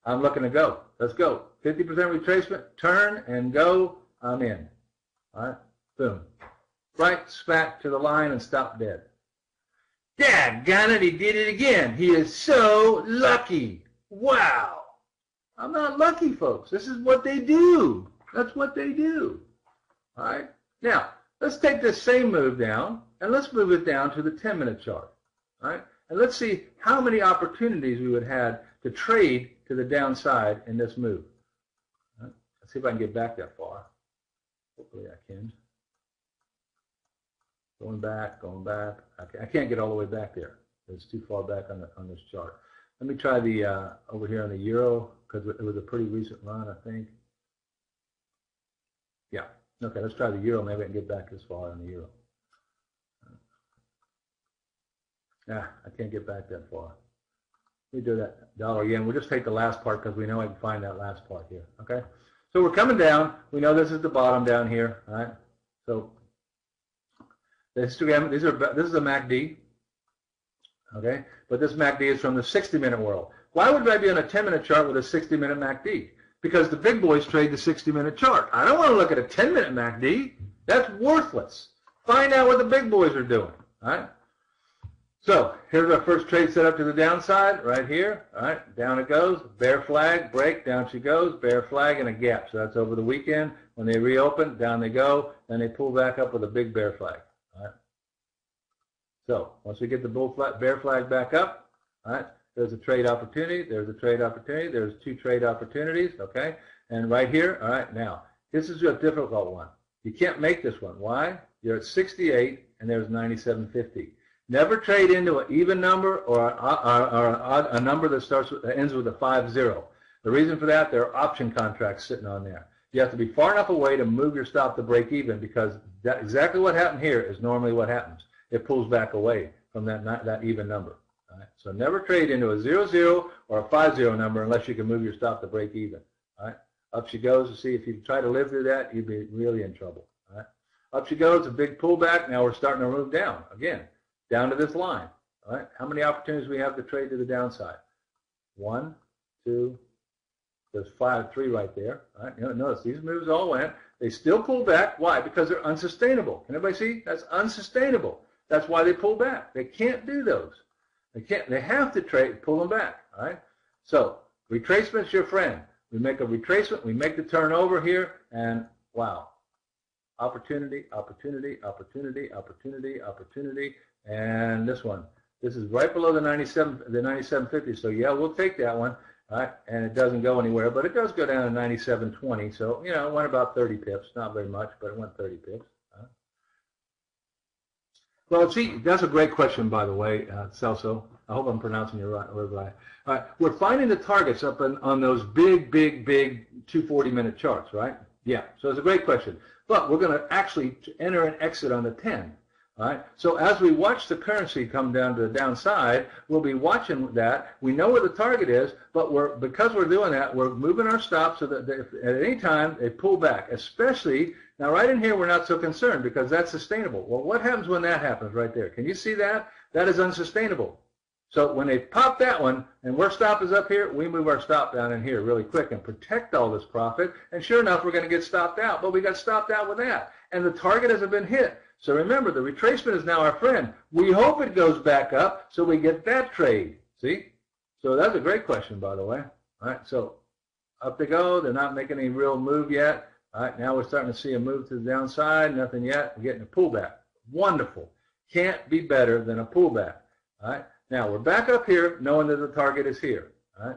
I'm looking to go. Let's go. 50% retracement. Turn and go. I'm in. All right, boom. Right smack to the line and stop dead. Daggone it, he did it again. He is so lucky. Wow. I'm not lucky, folks. This is what they do. That's what they do. All right. Now, let's take this same move down, and let's move it down to the 10-minute chart. All right. And let's see how many opportunities we would have to trade to the downside in this move. All right. Let's see if I can get back that far. Hopefully I can. Going back, going back. I can't get all the way back there. It's too far back on this chart. Let me try the over here on the euro because it was a pretty recent run, I think. Yeah. Okay, let's try the euro. Maybe I can get back this far on the euro. Yeah, I can't get back that far. Let me do that dollar again. We'll just take the last part because we know I can find that last part here. Okay. So we're coming down. We know this is the bottom down here. All right. So this is a MACD. Okay, but this MACD is from the 60-minute world. Why would I be on a 10-minute chart with a 60-minute MACD? Because the big boys trade the 60-minute chart. I don't want to look at a 10-minute MACD. That's worthless. Find out what the big boys are doing. All right. So here's our first trade set up to the downside right here. All right, down it goes. Bear flag, break, down she goes. Bear flag and a gap. So that's over the weekend. When they reopen, down they go. Then they pull back up with a big bear flag. All right. So once we get the bear flag back up, all right, there's a trade opportunity. There's a trade opportunity. There's two trade opportunities. Okay, and right here, all right, now this is a difficult one. You can't make this one. Why? You're at 68 and there's 97.50. Never trade into an even number or a number that ends with a 50. The reason for that, there are option contracts sitting on there. You have to be far enough away to move your stop to break even because exactly what happened here is normally what happens. It pulls back away from that even number. All right? So never trade into a 00 or a 50 number unless you can move your stop to break even. All right? Up she goes. To see if you try to live through that, you'd be really in trouble. All right? Up she goes, a big pullback. Now we're starting to move down again, down to this line. All right? How many opportunities we have to trade to the downside? 1, 2. There's 3 right there. All right? Notice these moves all went. They still pull back. Why? Because they're unsustainable. Can everybody see? That's unsustainable. That's why they pull back. They can't do those. They can't. They have to trade, pull them back. All right. So retracement's your friend. We make a retracement. We make the turn over here, and wow, opportunity, opportunity, opportunity, opportunity, opportunity, and this one. This is right below the 97.50. So yeah, we'll take that one. All right, and it doesn't go anywhere, but it does go down to 97.20. So it went about 30 pips. Not very much, but it went 30 pips. Well, see, that's a great question, by the way, Celso. I hope I'm pronouncing your word right. All right, we're finding the targets up on those big 240-minute charts, right? Yeah, so it's a great question. But we're going to actually enter and exit on the 10. All right. So as we watch the currency come down to the downside, we'll be watching that. We know where the target is, but because we're doing that, we're moving our stops so that if at any time they pull back. Especially now, right in here, we're not so concerned because that's sustainable. Well, what happens when that happens right there? Can you see that? That is unsustainable. So when they pop that one and our stop is up here, we move our stop down in here really quick and protect all this profit. And sure enough, we're going to get stopped out. But we got stopped out with that, and the target hasn't been hit. So remember, the retracement is now our friend. We hope it goes back up so we get that trade. See? So that's a great question, by the way. All right, so up they go. They're not making any real move yet. All right, now we're starting to see a move to the downside. Nothing yet. We're getting a pullback. Wonderful. Can't be better than a pullback. All right, now we're back up here knowing that the target is here. All right,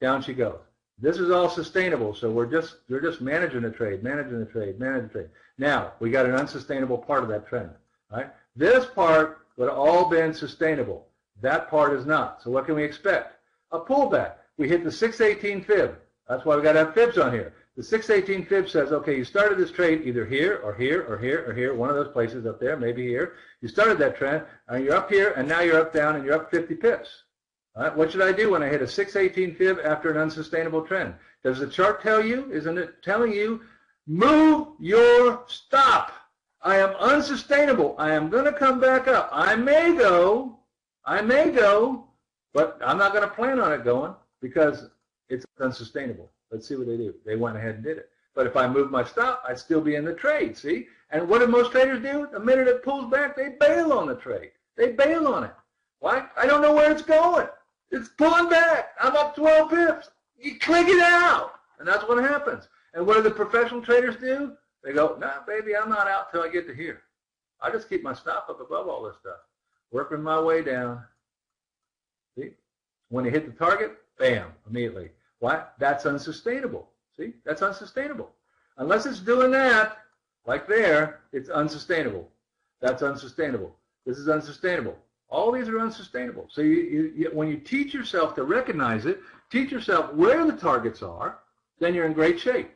down she goes. This is all sustainable, so we're just managing the trade, managing the trade, managing the trade. Now, we got an unsustainable part of that trend. Right? This part would have all been sustainable. That part is not. So what can we expect? A pullback. We hit the 618 fib. That's why we got to have fibs on here. The 618 fib says, okay, you started this trade either here or here or here or here, one of those places up there, maybe here. You started that trend, and you're up here, and now you're up, down, and you're up 50 pips. All right, what should I do when I hit a 618 fib after an unsustainable trend? Does the chart tell you? Isn't it telling you, move your stop? I am unsustainable. I am going to come back up. I may go, but I'm not going to plan on it going because it's unsustainable. Let's see what they do. They went ahead and did it. But if I move my stop, I'd still be in the trade, see? And what do most traders do? The minute it pulls back, they bail on the trade. They bail on it. Why? I don't know where it's going. It's pulling back. I'm up 12 pips. You click it out. And that's what happens. And what do the professional traders do? They go, nah, baby, I'm not out till I get to here. I just keep my stop up above all this stuff. Working my way down. See? When you hit the target, bam, immediately. Why? That's unsustainable. See? That's unsustainable. Unless it's doing that, like there, it's unsustainable. That's unsustainable. This is unsustainable. All these are unsustainable. So when you teach yourself to recognize it, teach yourself where the targets are, then you're in great shape.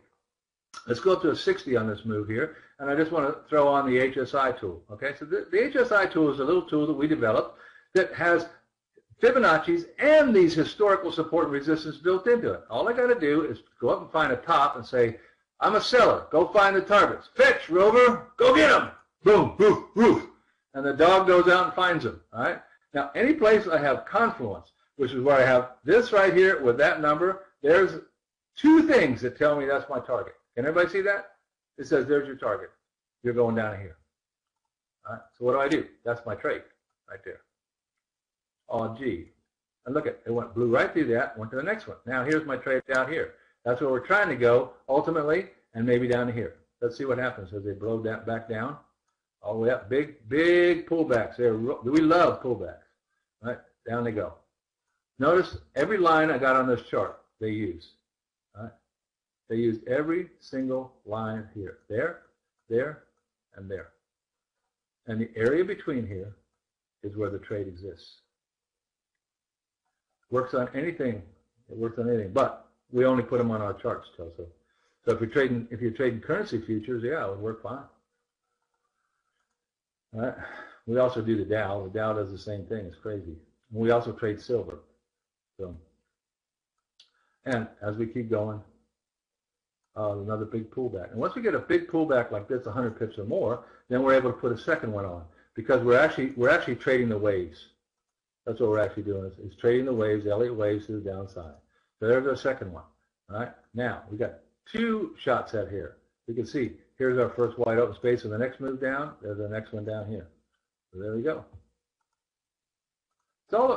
Let's go up to a 60 on this move here, and I just want to throw on the HSI tool. Okay, so the HSI tool is a little tool that we developed that has Fibonacci's and these historical support and resistance built into it. All I got to do is go up and find a top and say, I'm a seller. Go find the targets. Fetch, Rover. Go get them. Boom, woof, woof. And the dog goes out and finds them. All right. Now, any place I have confluence, which is where I have this right here with that number, there's two things that tell me that's my target. Can everybody see that? It says there's your target. You're going down here. All right. So what do? That's my trade right there. Oh, gee. And look at it, went blew right through that, went to the next one. Now here's my trade down here. That's where we're trying to go ultimately, and maybe down to here. Let's see what happens as they blow that back down. All the way up, big pullbacks there. We love pullbacks. Right, down they go. Notice every line I got on this chart they use. Right, they used every single line here, there, and there. And the area between here is where the trade exists. Works on anything. It works on anything, but we only put them on our charts, Chelsea. So if you're trading currency futures, yeah, it would work fine. All right. We also do the Dow. The Dow does the same thing. It's crazy. And we also trade silver. So, and as we keep going, another big pullback. And once we get a big pullback like this, 100 pips or more, then we're able to put a second one on because we're actually trading the waves. That's what we're actually doing is trading the waves, Elliott waves to the downside. So there's our second one. All right. Now we got two shots at here. You can see here's our first wide open space, and the next move down, there's the next one down here. So there we go.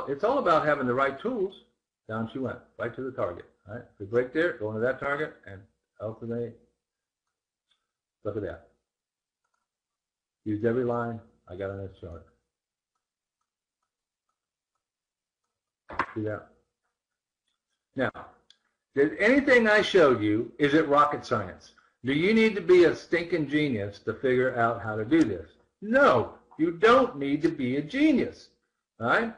It's all about having the right tools. Down she went, right to the target. All right. If we break there, go into that target, and alternate. Look at that. Used every line I got on this chart. See that? Now, did anything I showed you, is it rocket science? Do you need to be a stinking genius to figure out how to do this? No, you don't need to be a genius. All right?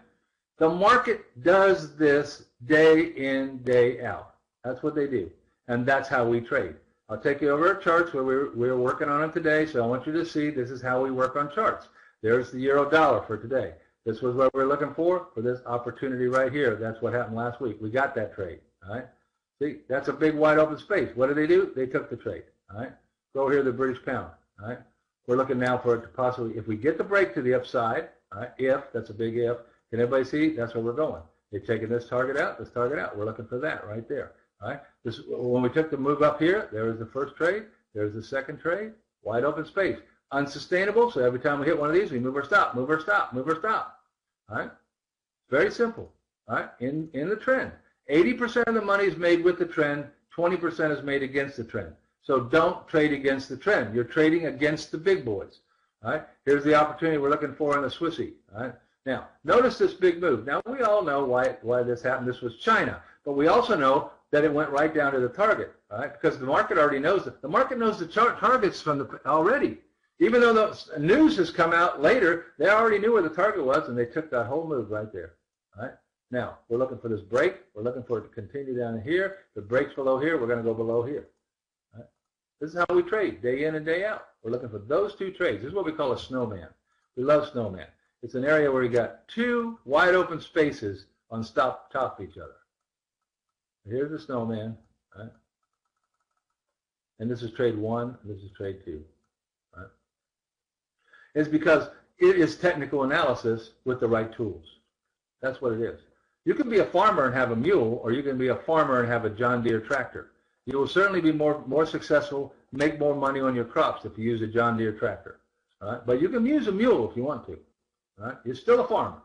The market does this day in, day out. That's what they do. And that's how we trade. I'll take you over our charts where we're working on it today, so I want you to see this is how we work on charts. There's the euro dollar for today. This was what we're looking for this opportunity right here. That's what happened last week. We got that trade. All right. See, that's a big wide open space. What did they do? They took the trade. All right. Go over here, the British pound. All right. We're looking now for it to possibly, if we get the break to the upside, all right, that's a big if. Can everybody see? That's where we're going. They've taken this target out, this target out. We're looking for that right there. All right. When we took the move up here, there was the first trade. There's the second trade. Wide open space. Unsustainable. So every time we hit one of these, we move or stop, move or stop, move or stop. All right. Very simple. All right. In the trend, 80% of the money is made with the trend. 20% is made against the trend. So don't trade against the trend. You're trading against the big boys. All right. Here's the opportunity we're looking for in the Swissy. All right. Now, notice this big move. Now, we all know why this happened. This was China. But we also know that it went right down to the target, all right? Because the market already knows it. The market knows the targets from already. Even though the news has come out later, they already knew where the target was, and they took that whole move right there, all right? Now, we're looking for this break. We're looking for it to continue down here. If it breaks below here, we're going to go below here. All right? This is how we trade, day in and day out. We're looking for those two trades. This is what we call a snowman. We love snowman. It's an area where you got two wide open spaces on top of each other. Here's the snowman, right? And this is trade 1, and this is trade 2. Right? It's because it is technical analysis with the right tools. That's what it is. You can be a farmer and have a mule, or you can be a farmer and have a John Deere tractor. You will certainly be more successful, make more money on your crops if you use a John Deere tractor. Right? But you can use a mule if you want to. Right? You're still a farmer.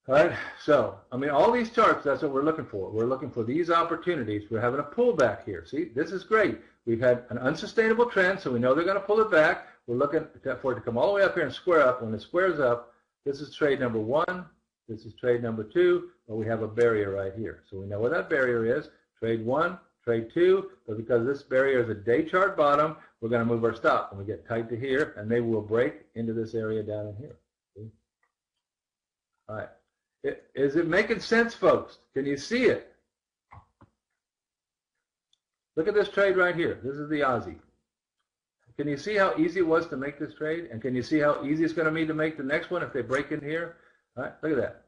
All right, so, I mean, all these charts, that's what we're looking for. We're looking for these opportunities. We're having a pullback here. See, this is great. We've had an unsustainable trend, so we know they're going to pull it back. We're looking for it to come all the way up here and square up. When it squares up, this is trade number 1. This is trade number 2, but we have a barrier right here. So we know where that barrier is. Trade 1, trade 2, but because this barrier is a day chart bottom, we're going to move our stop. And we get tight to here, and they will break into this area down in here. See? All right. Is it making sense, folks? Can you see it? Look at this trade right here. This is the Aussie. Can you see how easy it was to make this trade? And can you see how easy it's going to be to make the next one if they break in here? All right, look at that.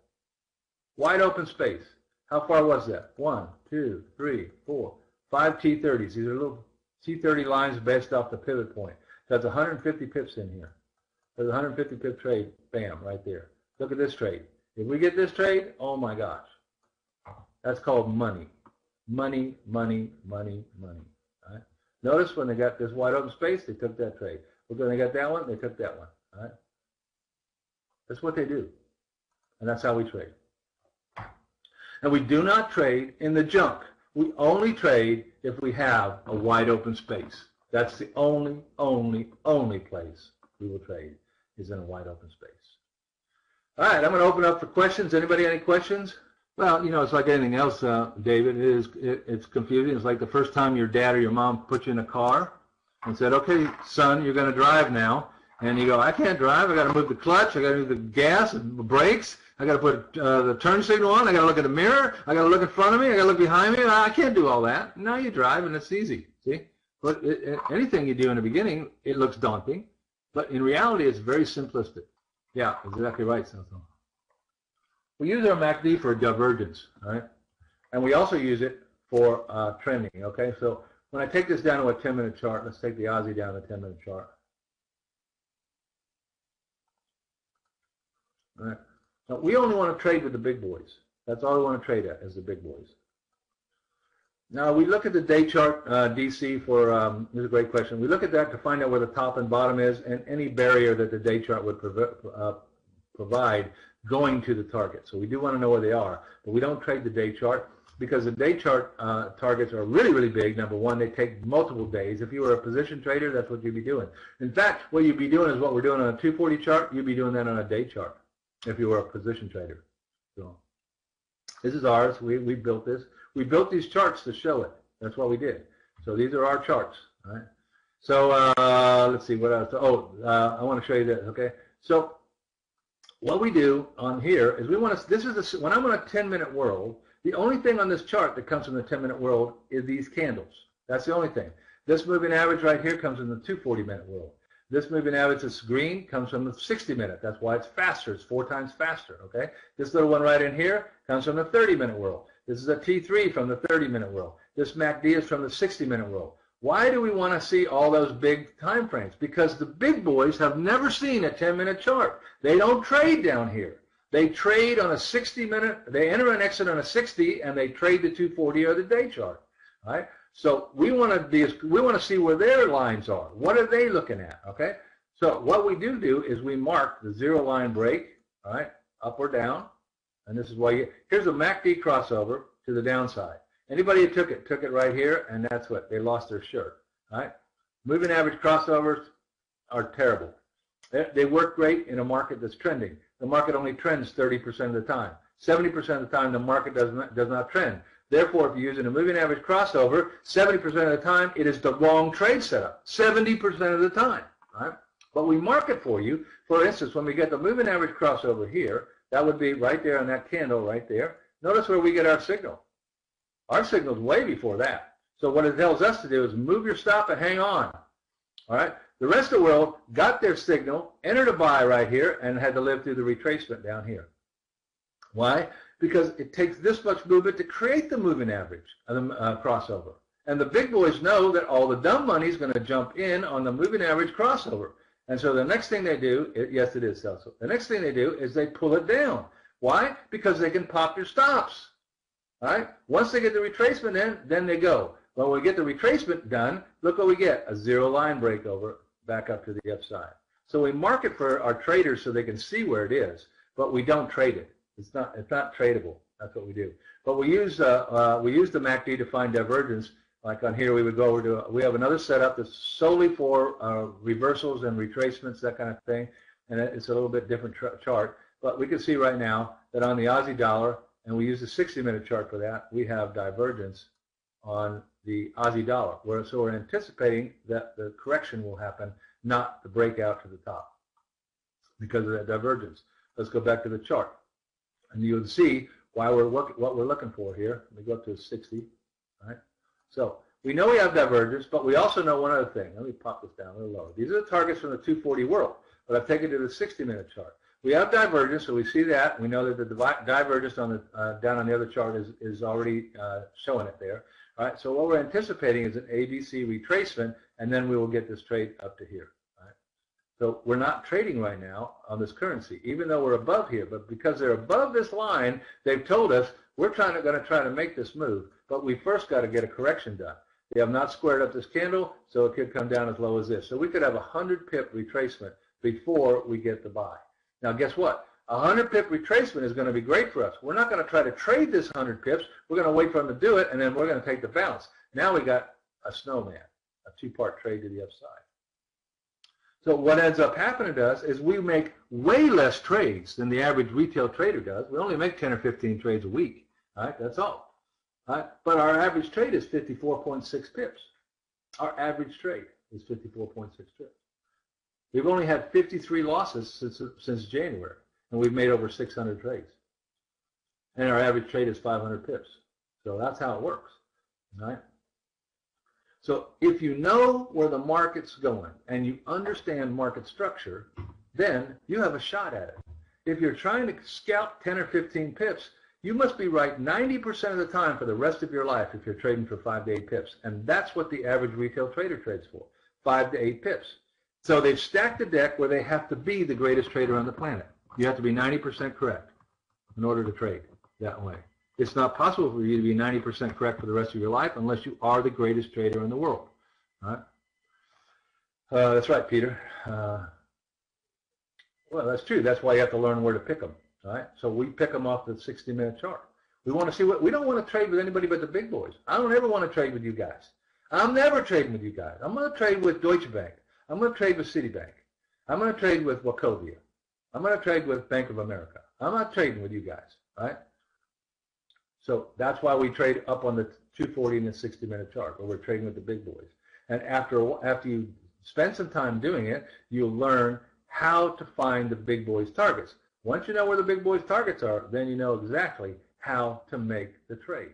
Wide open space. How far was that? 1, 2, 3, 4, 5 T30s. These are little T30 lines based off the pivot point. That's 150 pips in here. There's a 150 pip trade. Bam, right there. Look at this trade. If we get this trade, oh my gosh, that's called money. Money, money, money, money. All right? Notice when they got this wide open space, they took that trade. Look, when they got that one, they took that one. All right? That's what they do. And that's how we trade. And we do not trade in the junk. We only trade if we have a wide open space. That's the only place we will trade is in a wide open space. All right, I'm going to open up for questions. Anybody any questions? Well, you know, it's like anything else, David. It's confusing. It's like the first time your dad or your mom put you in a car and said, okay, son, you're going to drive now. And you go, I can't drive. I got to move the clutch. I got to move the gas and the brakes. I got to put the turn signal on. I got to look at the mirror. I got to look in front of me. I got to look behind me. I can't do all that. Now you drive, and it's easy. See? But anything you do in the beginning, it looks daunting. But in reality, it's very simplistic. Yeah, exactly right, Samson. We use our MACD for divergence, all right? And we also use it for trending, okay? So when I take this down to a 10-minute chart, let's take the Aussie down to a 10-minute chart. All right. Now, we only want to trade with the big boys. That's all we want to trade at is the big boys. Now, we look at the day chart, DC, for, this is a great question. We look at that to find out where the top and bottom is and any barrier that the day chart would provide going to the target. So we do want to know where they are, but we don't trade the day chart because the day chart targets are really, really big. Number one, they take multiple days. If you were a position trader, that's what you'd be doing. In fact, what you'd be doing is what we're doing on a 240 chart, you'd be doing that on a day chart if you were a position trader. So this is ours. We built this. We built these charts to show it. That's what we did. So these are our charts. All right. So let's see what else. I want to show you this. Okay. So what we do on here is we want to. This is when I'm on a 10-minute world. The only thing on this chart that comes from the 10-minute world is these candles. That's the only thing. This moving average right here comes in the 240-minute world. This moving average that's green comes from the 60-minute. That's why it's faster. It's 4 times faster, okay? This little one right in here comes from the 30-minute world. This is a T3 from the 30-minute world. This MACD is from the 60-minute world. Why do we want to see all those big time frames? Because the big boys have never seen a 10-minute chart. They don't trade down here. They trade on a 60-minute. They enter and exit on a 60, and they trade the 240 or the day chart, right? So we want to see where their lines are. What are they looking at? Okay. So what we do is we mark the 0 line break, all right, up or down, and this is why here's a MACD crossover to the downside. Anybody who took it right here, and that's what they lost their shirt. All right. Moving average crossovers are terrible. They work great in a market that's trending. The market only trends 30% of the time. 70% of the time, the market does not trend. Therefore, if you're using a moving average crossover, 70% of the time, it is the wrong trade setup. 70% of the time, right? But we mark it for you. For instance, when we get the moving average crossover here, that would be right there on that candle right there. Notice where we get our signal. Our signal is way before that. So what it tells us to do is move your stop and hang on. All right? The rest of the world got their signal, entered a buy right here, and had to live through the retracement down here. Why? Because it takes this much movement to create the moving average crossover. And the big boys know that all the dumb money is going to jump in on the moving average crossover. And so the next thing they do, yes, it is, Celso. The next thing they do is they pull it down. Why? Because they can pop your stops. All right? Once they get the retracement in, then they go. When we get the retracement done, look what we get, a 0 line breakover back up to the upside. So we mark it for our traders so they can see where it is, but we don't trade it. It's not tradable. That's what we do. But we use the MACD to find divergence. Like on here, we would go over to, we have another setup that's solely for reversals and retracements, that kind of thing. And it's a little bit different chart. But we can see right now that on the Aussie dollar, and we use the 60-minute chart for that, we have divergence on the Aussie dollar. So we're anticipating that the correction will happen, not the breakout to the top because of that divergence. Let's go back to the chart. And you'll see why what we're looking for here. Let me go up to 60. All right. So we know we have divergence, but we also know one other thing. Let me pop this down a little lower. These are the targets from the 240 world, but I've taken it to the 60-minute chart. We have divergence, so we see that. We know that the divergence on the down on the other chart is already showing it there. All right. So what we're anticipating is an ABC retracement, and then we will get this trade up to here. So we're not trading right now on this currency, even though we're above here. But because they're above this line, they've told us we're going to try to make this move. But we first got to get a correction done. They have not squared up this candle, so it could come down as low as this. So we could have a 100-pip retracement before we get the buy. Now, guess what? A 100-pip retracement is going to be great for us. We're not going to try to trade this 100 pips. We're going to wait for them to do it, and then we're going to take the bounce. Now we got a snowman, a two-part trade to the upside. So what ends up happening to us is we make way less trades than the average retail trader does. We only make 10 or 15 trades a week. All right, that's all. All right? But our average trade is 54.6 pips. Our average trade is 54.6 pips. We've only had 53 losses since January, and we've made over 600 trades. And our average trade is 500 pips. So that's how it works. All right? So if you know where the market's going and you understand market structure, then you have a shot at it. If you're trying to scalp 10 or 15 pips, you must be right 90% of the time for the rest of your life if you're trading for 5 to 8 pips. And that's what the average retail trader trades for, 5 to 8 pips. So they've stacked the deck where they have to be the greatest trader on the planet. You have to be 90% correct in order to trade that way. It's not possible for you to be 90% correct for the rest of your life unless you are the greatest trader in the world. All right? That's right, Peter. Well, that's true. That's why you have to learn where to pick them. All right? So we pick them off the 60-minute chart. We want to see what we don't want to trade with anybody but the big boys. I don't ever want to trade with you guys. I'm never trading with you guys. I'm going to trade with Deutsche Bank. I'm going to trade with Citibank. I'm going to trade with Wachovia. I'm going to trade with Bank of America. I'm not trading with you guys. All right? So that's why we trade up on the 240 and the 60-minute chart, where we're trading with the big boys. And after you spend some time doing it, you'll learn how to find the big boys' targets. Once you know where the big boys' targets are, then you know exactly how to make the trade.